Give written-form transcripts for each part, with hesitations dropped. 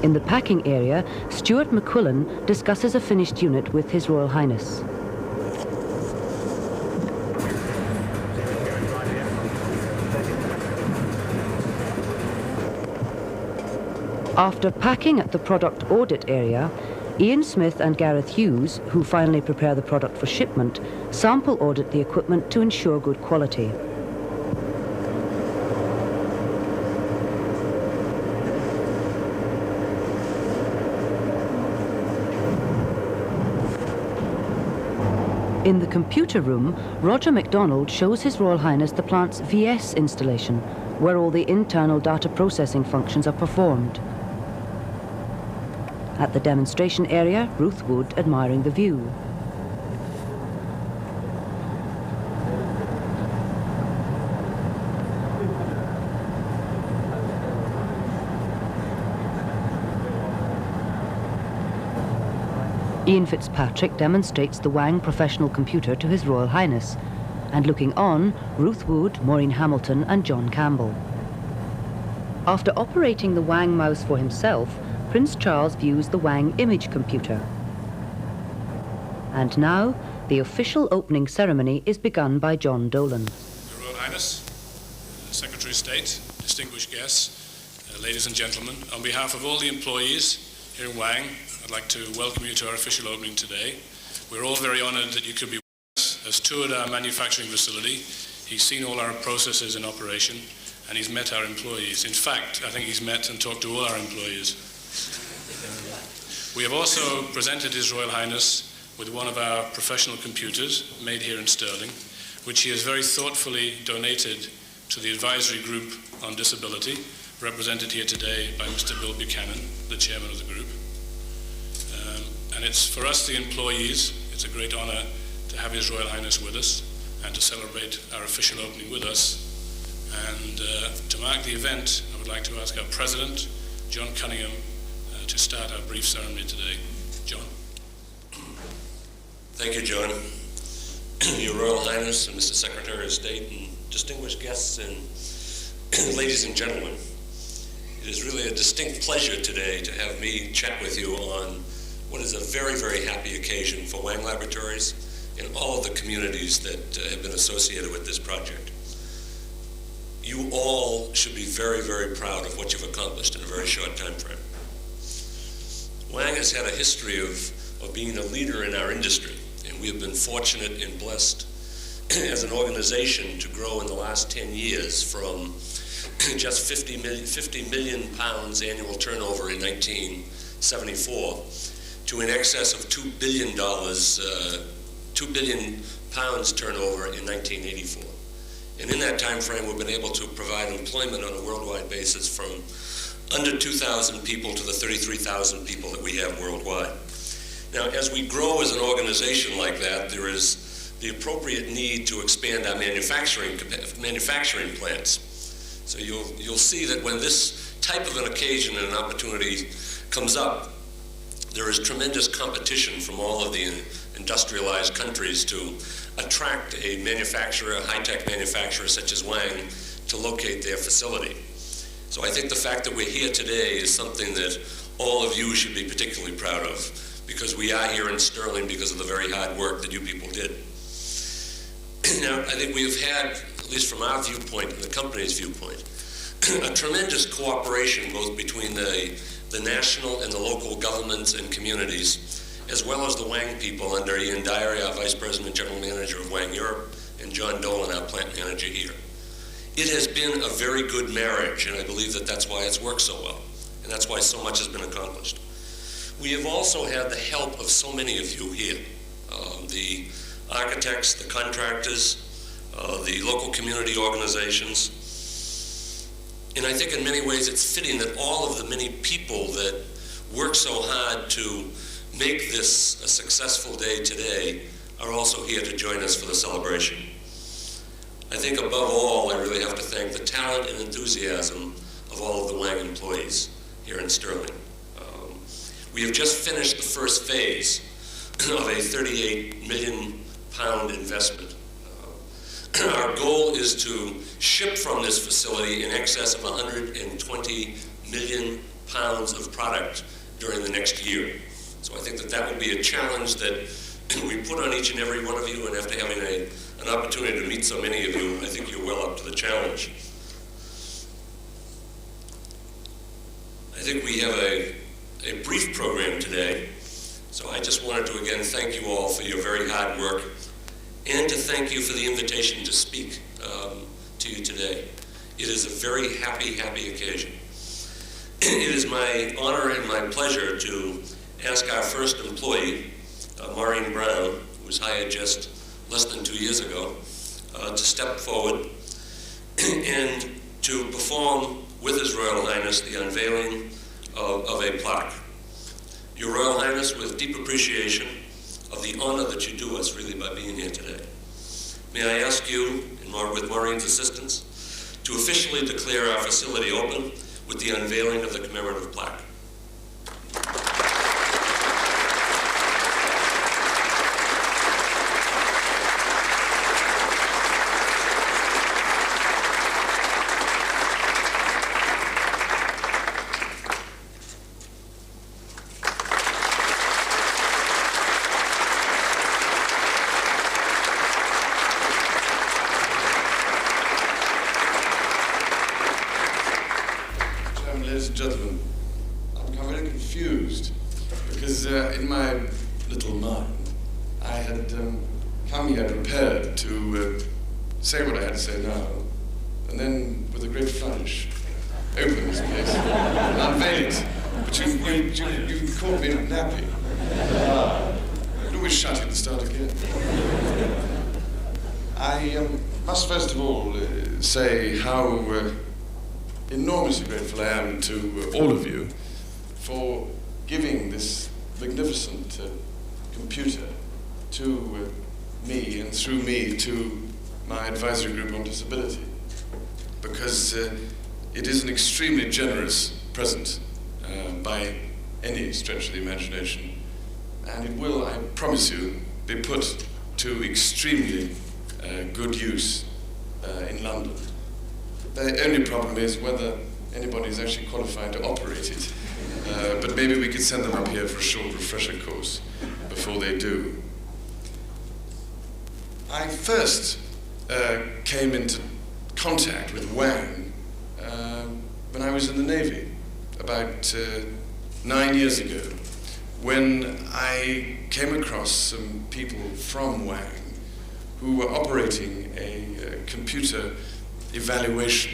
In the packing area, Stuart McQuillan discusses a finished unit with His Royal Highness. After packing at the product audit area, Ian Smith and Gareth Hughes, who finally prepare the product for shipment, sample audit the equipment to ensure good quality. In the computer room, Roger MacDonald shows His Royal Highness the plant's VS installation, where all the internal data processing functions are performed. At the demonstration area, Ruth Wood admiring the view. Ian Fitzpatrick demonstrates the Wang professional computer to His Royal Highness, and looking on, Ruth Wood, Maureen Hamilton and John Campbell. After operating the Wang mouse for himself, Prince Charles views the Wang image computer. And now, the official opening ceremony is begun by John Dolan. Your Royal Highness, Secretary of State, distinguished guests, ladies and gentlemen, on behalf of all the employees here in Wang, I'd like to welcome you to our official opening today. We're all very honoured that you could be with us. Has toured our manufacturing facility. He's seen all our processes in operation, and he's met our employees. In fact, I think he's met and talked to all our employees. We have also presented His Royal Highness with one of our professional computers made here in Stirling, which he has very thoughtfully donated to the advisory group on disability, represented here today by Mr. Bill Buchanan, the chairman of the group. And it's for us, the employees, it's a great honour to have His Royal Highness with us and to celebrate our official opening with us. And to mark the event, I would like to ask our President, John Cunningham, to start our brief ceremony today. John. Thank you, John. Your Royal Highness and Mr. Secretary of State and distinguished guests and ladies and gentlemen, it is really a distinct pleasure today to have me chat with you on what is a very, very happy occasion for Wang Laboratories and all of the communities that have been associated with this project. You all should be very, very proud of what you've accomplished in a very short time frame. Wang has had a history of being a leader in our industry, and we have been fortunate and blessed as an organization to grow in the last 10 years from just 50 million pounds annual turnover in 1974 to in excess of $2 billion, 2 billion pounds turnover in 1984. And in that time frame, we've been able to provide employment on a worldwide basis from under 2,000 people to the 33,000 people that we have worldwide. Now, as we grow as an organization like that, there is the appropriate need to expand our manufacturing plants. So you'll see that when this type of an occasion and an opportunity comes up, there is tremendous competition from all of the industrialized countries to attract a manufacturer, a high-tech manufacturer such as Wang, to locate their facility. So I think the fact that we're here today is something that all of you should be particularly proud of, because we are here in Stirling because of the very hard work that you people did. Now, I think we have had, at least from our viewpoint and the company's viewpoint, a tremendous cooperation both between the national and the local governments and communities, as well as the Wang people under Ian Dyer, our Vice President General Manager of Wang Europe, and John Dolan, our plant manager here. It has been a very good marriage, and I believe that that's why it's worked so well, and that's why so much has been accomplished. We have also had the help of so many of you here, the architects, the contractors, the local community organizations. And I think in many ways it's fitting that all of the many people that work so hard to make this a successful day today are also here to join us for the celebration. I think above all, I really have to thank the talent and enthusiasm of all of the Wang employees here in Stirling. We have just finished the first phase of a 38 million pound investment. Our goal is to ship from this facility in excess of 120 million pounds of product during the next year. So I think that that would be a challenge that we put on each and every one of you, and after having an opportunity to meet so many of you, I think you're well up to the challenge. I think we have a brief program today, so I just wanted to again thank you all for your very hard work and to thank you for the invitation to speak to you today. It is a very happy occasion. It is my honor and my pleasure to ask our first employee, Maureen Brown, who was hired just less than 2 years ago, to step forward and to perform with His Royal Highness the unveiling of a plaque. Your Royal Highness, with deep appreciation of the honor that you do us really by being here today, may I ask you, with Maureen's assistance, to officially declare our facility open with the unveiling of the commemorative plaque. Ladies and gentlemen, I've become very confused because in my little mind I had come here prepared to say what I had to say now, and then with a great flourish open this place and unveil it. But you caught me napping. You can always shut it and start again. I must first of all say how enormously grateful I am to all of you for giving this magnificent computer to me, and through me to my advisory group on disability, because it is an extremely generous present by any stretch of the imagination, and it will, I promise you, be put to extremely good use in London. The only problem is whether anybody is actually qualified to operate it. But maybe we could send them up here for a short refresher course before they do. I first came into contact with Wang when I was in the Navy about 9 years ago, when I came across some people from Wang who were operating a computer evaluation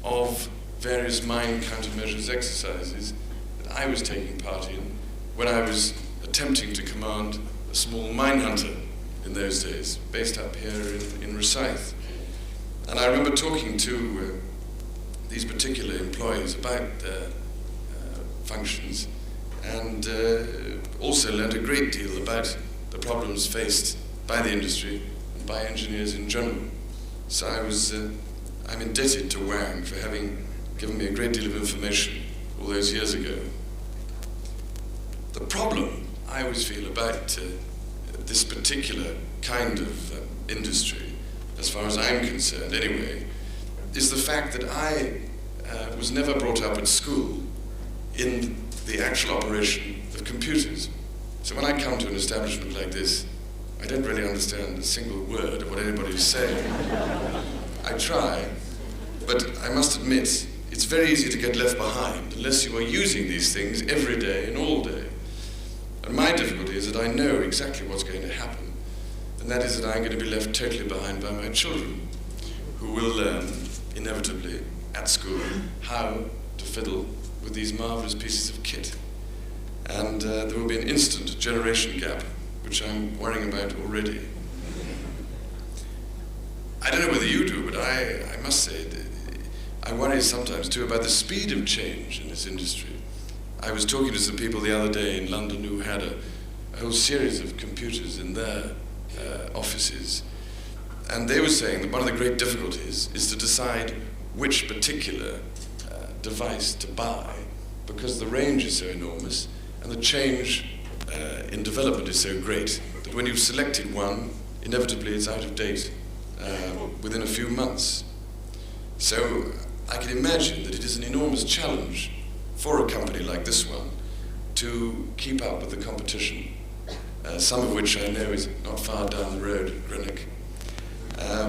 of various mine countermeasures exercises that I was taking part in when I was attempting to command a small mine hunter in those days, based up here in Rosyth. And I remember talking to these particular employees about their functions, and also learned a great deal about the problems faced by the industry and by engineers in general. So I'm indebted to Wang for having given me a great deal of information all those years ago. The problem I always feel about this particular kind of industry, as far as I'm concerned anyway, is the fact that I was never brought up at school in the actual operation of computers. So when I come to an establishment like this, I don't really understand a single word of what anybody's saying. I try, but I must admit, it's very easy to get left behind unless you are using these things every day and all day. And my difficulty is that I know exactly what's going to happen, and that is that I'm going to be left totally behind by my children, who will learn, inevitably, at school, how to fiddle with these marvelous pieces of kit. And there will be an instant generation gap, which I'm worrying about already. I don't know whether you do, but I must say that I worry sometimes too about the speed of change in this industry. I was talking to some people the other day in London who had a whole series of computers in their offices, and they were saying that one of the great difficulties is to decide which particular device to buy, because the range is so enormous and the change in development is so great that when you've selected one, inevitably it's out of date within a few months. So I can imagine that it is an enormous challenge for a company like this one to keep up with the competition, some of which I know is not far down the road at Greenock.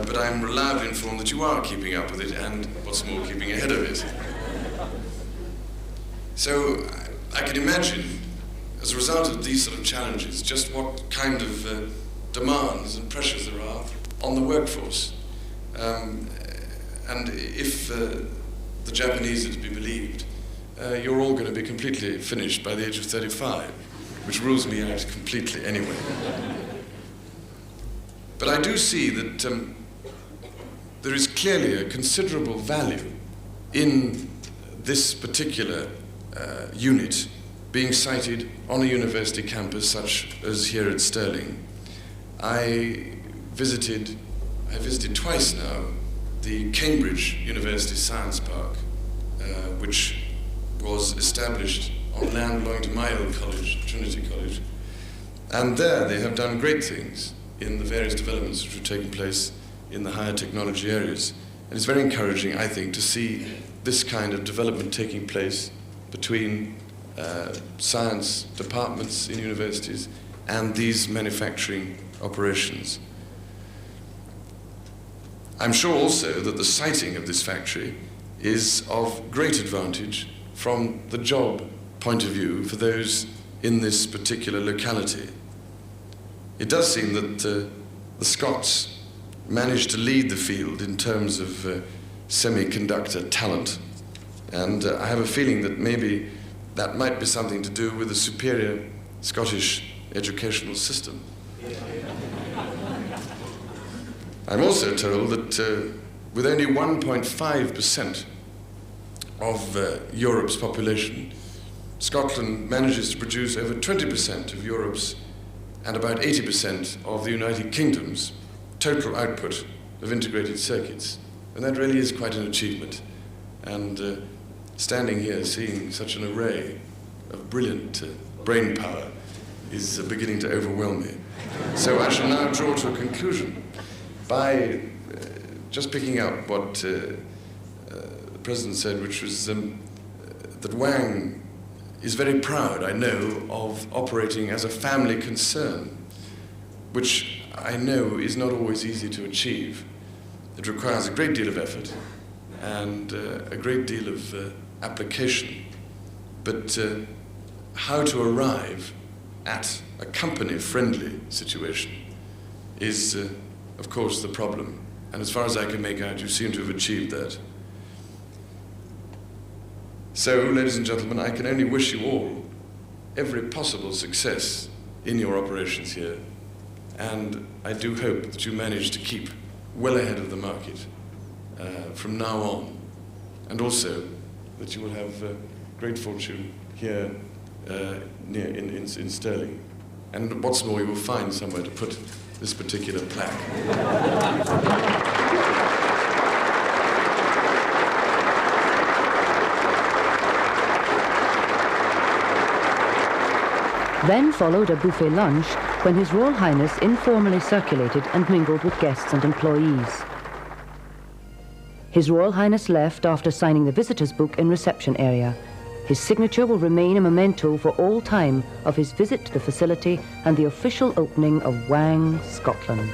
But I'm reliably informed that you are keeping up with it and, what's more, keeping ahead of it. So I can imagine, as a result of these sort of challenges, just what kind of demands and pressures there are on the workforce. And if the Japanese are to be believed, you're all going to be completely finished by the age of 35, which rules me out completely anyway. But I do see that there is clearly a considerable value in this particular unit being sited on a university campus such as here at Stirling. I visited twice now the Cambridge University Science Park, which was established on land belonging to my old college, Trinity College. And there they have done great things in the various developments which have taken place in the higher technology areas. And it's very encouraging, I think, to see this kind of development taking place between science departments in universities and these manufacturing operations. I'm sure also that the siting of this factory is of great advantage from the job point of view for those in this particular locality. It does seem that the Scots managed to lead the field in terms of semiconductor talent, and I have a feeling that maybe that might be something to do with the superior Scottish educational system. I'm also told that with only 1.5% of Europe's population, Scotland manages to produce over 20% of Europe's and about 80% of the United Kingdom's total output of integrated circuits. And that really is quite an achievement. And standing here seeing such an array of brilliant brain power is beginning to overwhelm me. So I shall now draw to a conclusion by just picking up what the President said, which was that Wang is very proud, I know, of operating as a family concern, which I know is not always easy to achieve. It requires a great deal of effort and a great deal of application. But how to arrive at a company-friendly situation is, of course, the problem. And as far as I can make out, you seem to have achieved that. So, ladies and gentlemen, I can only wish you all every possible success in your operations here. And I do hope that you manage to keep well ahead of the market from now on. And also that you will have great fortune here in Stirling. And what's more, you will find somewhere to put this particular plaque. Then followed a buffet lunch when His Royal Highness informally circulated and mingled with guests and employees. His Royal Highness left after signing the visitor's book in reception area. His signature will remain a memento for all time of his visit to the facility and the official opening of Wang, Scotland.